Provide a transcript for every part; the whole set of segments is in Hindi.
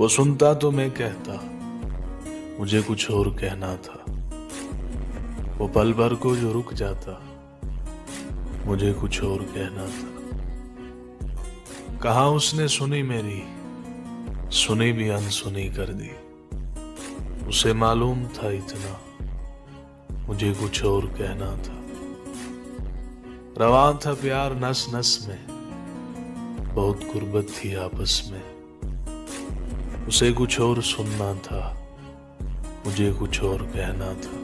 वो सुनता तो मैं कहता, मुझे कुछ और कहना था। वो पल भर को जो रुक जाता, मुझे कुछ और कहना था। कहाँ उसने सुनी मेरी, सुनी भी अनसुनी कर दी। उसे मालूम था इतना, मुझे कुछ और कहना था। रवां था प्यार नस नस में, बहुत गुर्बत थी आपस में। उसे कुछ और सुनना था, मुझे कुछ और कहना था।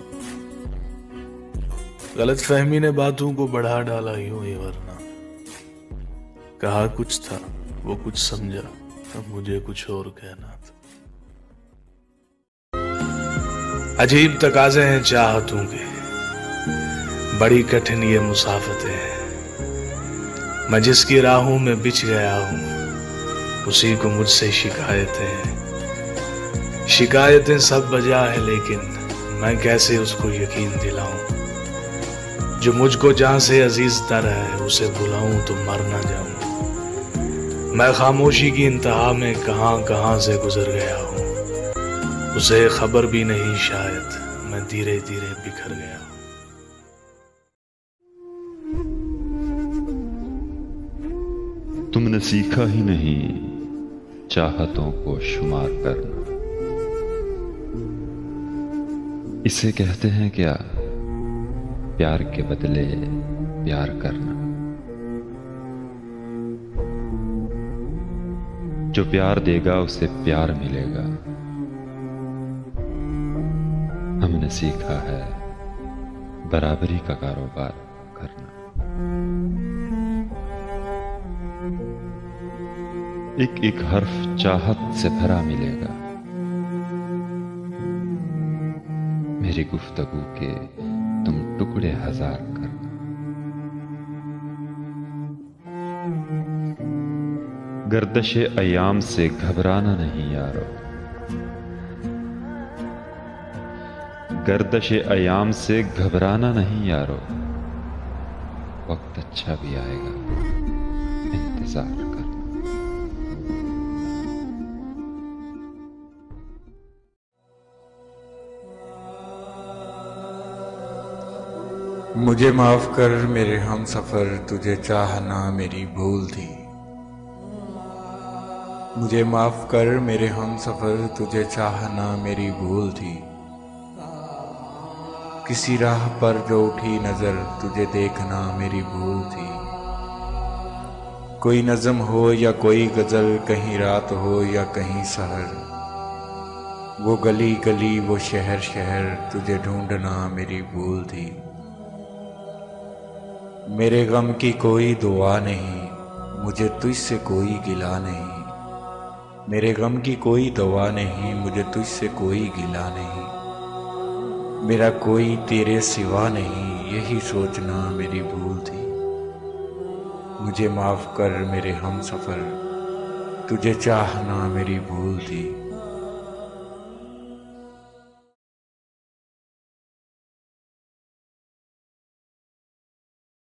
गलत फहमी ने बातों को बढ़ा डाला यूं ही, वरना कहा कुछ था, वो कुछ समझा, अब मुझे कुछ और कहना था। अजीब तकाजे हैं चाहतों के, बड़ी कठिन ये मुसाफतें हैं। मैं जिसकी राहों में बिछ गया हूं, उसी को मुझसे शिकायतें हैं। शिकायतें सब बजा है, लेकिन मैं कैसे उसको यकीन दिलाऊं। जो मुझको जहां से अजीज तर है, उसे बुलाऊं तो मर ना जाऊं। मैं खामोशी की इंतहा में कहां कहां से गुजर गया हूं। उसे खबर भी नहीं शायद, मैं धीरे धीरे बिखर गया हूं। तुमने सीखा ही नहीं चाहतों को शुमार करना। इसे कहते हैं क्या, प्यार के बदले प्यार करना। जो प्यार देगा उसे प्यार मिलेगा। हमने सीखा है बराबरी का कारोबार करना। एक एक हर्फ चाहत से भरा मिलेगा। मेरी गुफ्तगू के तुम टुकड़े हजार करना। गर्दशे अयाम से घबराना नहीं यारो। गर्दशे अयाम से घबराना नहीं यारो। वक्त अच्छा भी आएगा, इंतजार करना। मुझे माफ कर मेरे हम सफर, तुझे चाहना मेरी भूल थी। मुझे माफ कर मेरे हम सफर, तुझे चाहना मेरी भूल थी। किसी राह पर जो उठी नजर, तुझे देखना मेरी भूल थी। कोई नज़म हो या कोई गजल, कहीं रात हो या कहीं सहर, वो गली गली वो शहर शहर, तुझे ढूंढना मेरी भूल थी। मेरे गम की कोई दुआ नहीं, मुझे तुझसे कोई गिला नहीं। मेरे गम की कोई दवा नहीं, मुझे तुझसे कोई गिला नहीं। मेरा कोई तेरे सिवा नहीं, यही सोचना मेरी भूल थी। मुझे माफ कर मेरे हम सफर, तुझे चाहना मेरी भूल थी।